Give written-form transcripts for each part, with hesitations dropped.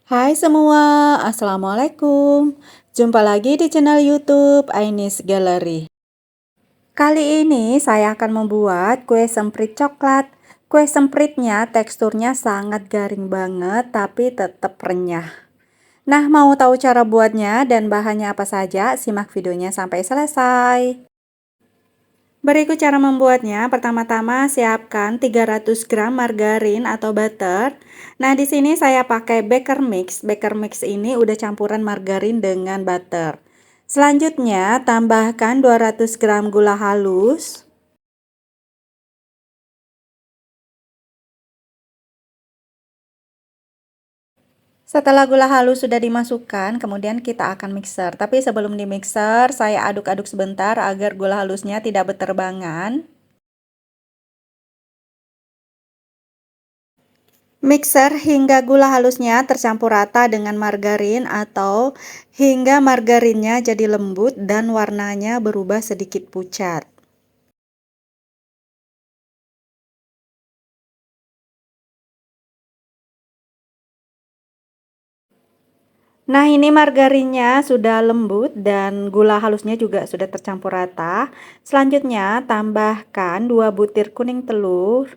Hai semua, Assalamualaikum. Jumpa lagi di channel YouTube Ainis Gallery. Kali ini saya akan membuat kue semprit coklat. Kue sempritnya teksturnya sangat garing banget tapi tetap renyah. Nah, mau tahu cara buatnya dan bahannya apa saja? Simak videonya sampai selesai. Berikut cara membuatnya. Pertama-tama siapkan 300 gram margarin atau butter. Nah, di sini saya pakai baker mix. Baker mix ini udah campuran margarin dengan butter. Selanjutnya, tambahkan 200 gram gula halus. Setelah gula halus sudah dimasukkan, kemudian kita akan mixer. Tapi sebelum di mixer, saya aduk-aduk sebentar agar gula halusnya tidak berterbangan. Mixer hingga gula halusnya tercampur rata dengan margarin atau hingga margarinnya jadi lembut dan warnanya berubah sedikit pucat. Nah, ini margarinnya sudah lembut dan gula halusnya juga sudah tercampur rata. Selanjutnya, tambahkan 2 butir kuning telur.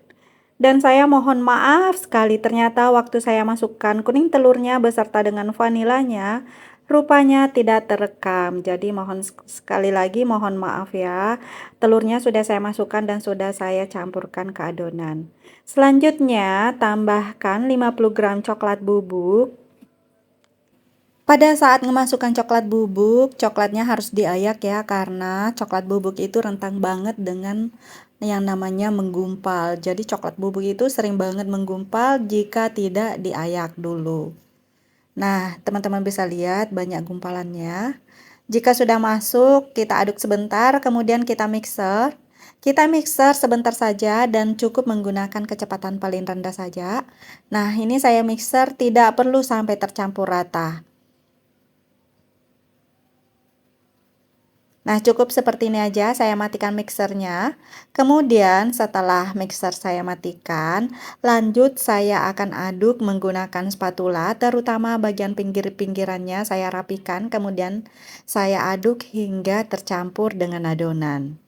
Dan saya mohon maaf sekali, ternyata waktu saya masukkan kuning telurnya beserta dengan vanilanya, rupanya tidak terekam. Jadi mohon sekali lagi mohon maaf ya. Telurnya sudah saya masukkan dan sudah saya campurkan ke adonan. Selanjutnya, tambahkan 50 gram coklat bubuk. Pada saat memasukkan coklat bubuk, coklatnya harus diayak ya, karena coklat bubuk itu rentan banget dengan yang namanya menggumpal. Jadi coklat bubuk itu sering banget menggumpal jika tidak diayak dulu. Nah, teman-teman bisa lihat banyak gumpalannya. Jika sudah masuk, kita aduk sebentar, kemudian kita mixer. Kita mixer sebentar saja dan cukup menggunakan kecepatan paling rendah saja. Nah, ini saya mixer tidak perlu sampai tercampur rata. Nah, cukup seperti ini aja, saya matikan mixernya. Kemudian setelah mixer saya matikan, lanjut saya akan aduk menggunakan spatula, terutama bagian pinggir-pinggirannya saya rapikan, kemudian saya aduk hingga tercampur dengan adonan.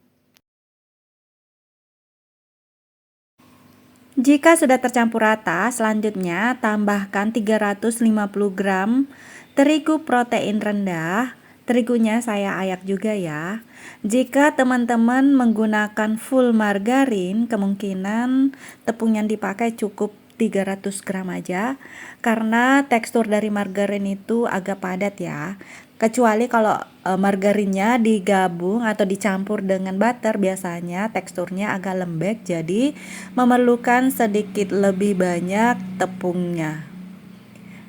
Jika sudah tercampur rata, selanjutnya tambahkan 350 gram terigu protein rendah. Terigunya saya ayak juga ya. Jika teman-teman menggunakan full margarin, kemungkinan tepung yang dipakai cukup 300 gram aja, karena tekstur dari margarin itu agak padat ya. Kecuali kalau margarinnya digabung atau dicampur dengan butter, biasanya teksturnya agak lembek, jadi memerlukan sedikit lebih banyak tepungnya.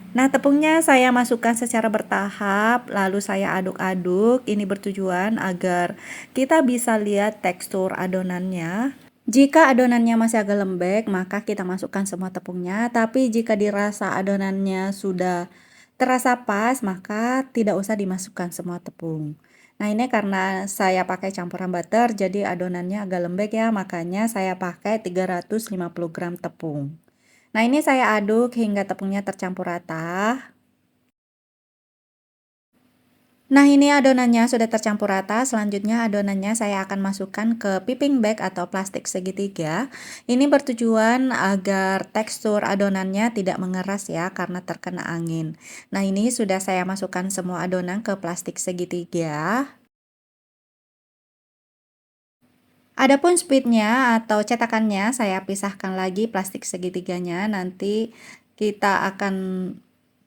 Nah, tepungnya saya masukkan secara bertahap, lalu saya aduk-aduk. Ini bertujuan agar kita bisa lihat tekstur adonannya. Jika adonannya masih agak lembek, maka kita masukkan semua tepungnya. Tapi jika dirasa adonannya sudah terasa pas, maka tidak usah dimasukkan semua tepung. Nah, ini karena saya pakai campuran butter, jadi adonannya agak lembek ya, makanya saya pakai 350 gram tepung. Nah, ini saya aduk hingga tepungnya tercampur rata. Nah, ini adonannya sudah tercampur rata. Selanjutnya adonannya saya akan masukkan ke piping bag atau plastik segitiga. Ini bertujuan agar tekstur adonannya tidak mengeras ya, karena terkena angin. Nah, ini sudah saya masukkan semua adonan ke plastik segitiga. Adapun speednya atau cetakannya saya pisahkan lagi plastik segitiganya. Nanti kita akan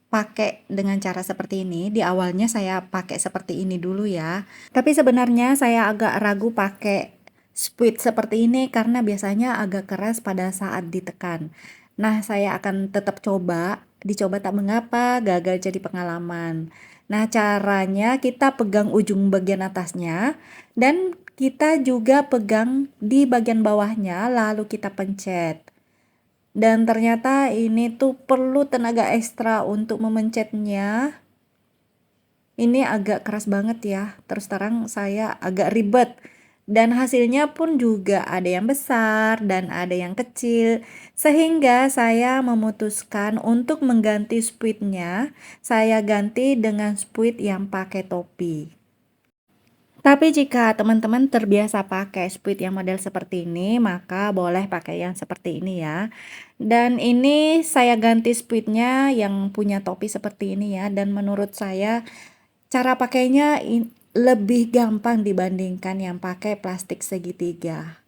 pakai dengan cara seperti ini. Di awalnya saya pakai seperti ini dulu ya. Tapi sebenarnya saya agak ragu pakai speed seperti ini karena biasanya agak keras pada saat ditekan. Nah, saya akan tetap coba. Dicoba tak mengapa, gagal jadi pengalaman. Nah, caranya kita pegang ujung bagian atasnya dan kita juga pegang di bagian bawahnya, lalu kita pencet. Dan ternyata ini tuh perlu tenaga ekstra untuk memencetnya. Ini agak keras banget ya. Terus terang saya agak ribet Dan hasilnya pun juga ada yang besar dan ada yang kecil, sehingga saya memutuskan untuk mengganti spuitnya. Saya ganti dengan spuit yang pakai topi. Tapi jika teman-teman terbiasa pakai spuit yang model seperti ini, maka boleh pakai yang seperti ini ya. Dan ini saya ganti spuitnya yang punya topi seperti ini ya. Dan menurut saya cara pakainya lebih gampang dibandingkan yang pakai plastik segitiga.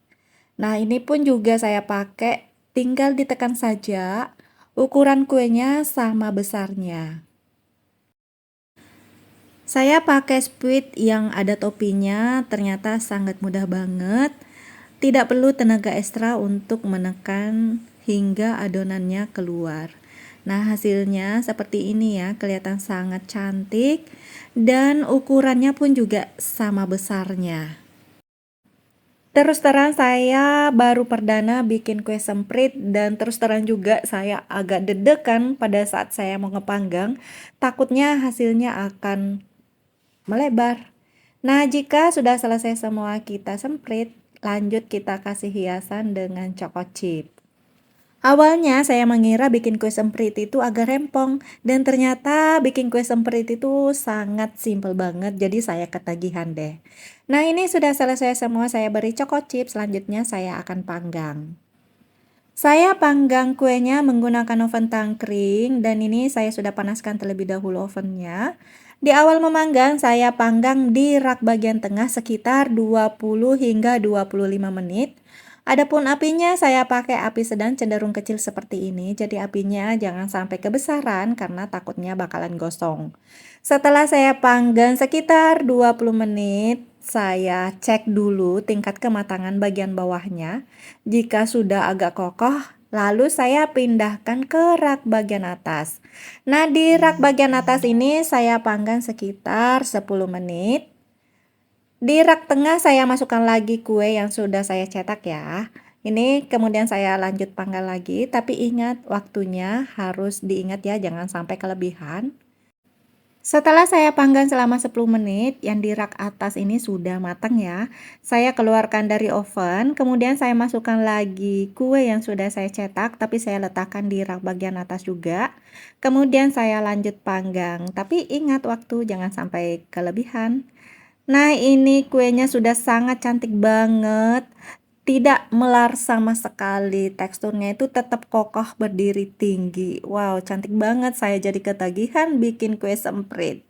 Nah, ini pun juga saya pakai, tinggal ditekan saja. Ukuran kuenya sama besarnya. Saya pakai spuit yang ada topinya, ternyata sangat mudah banget. Tidak perlu tenaga ekstra untuk menekan hingga adonannya keluar. Nah, hasilnya seperti ini ya, kelihatan sangat cantik dan ukurannya pun juga sama besarnya. Terus terang saya baru perdana bikin kue semprit dan terus terang juga saya agak deg-degan pada saat saya mau ngepanggang, takutnya hasilnya akan melebar. Nah, jika sudah selesai semua kita semprit, lanjut kita kasih hiasan dengan choco chip. Awalnya saya mengira bikin kue semprit itu agak rempong dan ternyata bikin kue semprit itu sangat simpel banget, jadi saya ketagihan deh. Nah, ini sudah selesai semua, saya beri choco chip, selanjutnya saya akan panggang. Saya panggang kuenya menggunakan oven tangkring dan ini saya sudah panaskan terlebih dahulu ovennya. Di awal memanggang saya panggang di rak bagian tengah sekitar 20 hingga 25 menit. Adapun apinya saya pakai api sedang cenderung kecil seperti ini, jadi apinya jangan sampai kebesaran karena takutnya bakalan gosong. Setelah saya panggang sekitar 20 menit, saya cek dulu tingkat kematangan bagian bawahnya. Jika sudah agak kokoh, lalu saya pindahkan ke rak bagian atas. Nah, di rak bagian atas ini saya panggang sekitar 10 menit. Di rak tengah saya masukkan lagi kue yang sudah saya cetak ya. Ini kemudian saya lanjut panggang lagi, tapi ingat waktunya harus diingat ya, jangan sampai kelebihan. Setelah saya panggang selama 10 menit, yang di rak atas ini sudah matang ya. Saya keluarkan dari oven, kemudian saya masukkan lagi kue yang sudah saya cetak, tapi saya letakkan di rak bagian atas juga. Kemudian saya lanjut panggang, tapi ingat waktu, jangan sampai kelebihan. Nah, ini kuenya sudah sangat cantik banget. Tidak melar sama sekali, teksturnya itu tetap kokoh berdiri tinggi. Wow, cantik banget, saya jadi ketagihan bikin kue semprit.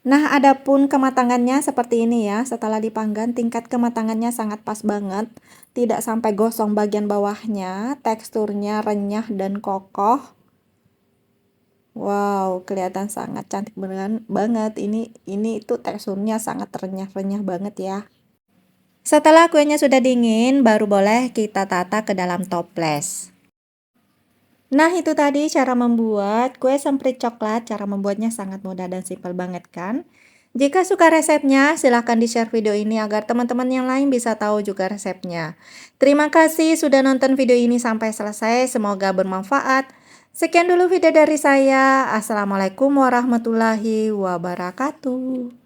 Nah, adapun kematangannya seperti ini ya, setelah dipanggang tingkat kematangannya sangat pas banget. Tidak sampai gosong bagian bawahnya, teksturnya renyah dan kokoh. Wow, kelihatan sangat cantik banget. Ini itu teksturnya sangat renyah-renyah banget ya. Setelah kuenya sudah dingin, baru boleh kita tata ke dalam toples. Nah, itu tadi cara membuat kue semprit coklat. Cara membuatnya sangat mudah dan simpel banget kan? Jika suka resepnya, silahkan di-share video ini agar teman-teman yang lain bisa tahu juga resepnya. Terima kasih sudah nonton video ini sampai selesai. Semoga bermanfaat. Sekian dulu video dari saya. Assalamualaikum warahmatullahi wabarakatuh.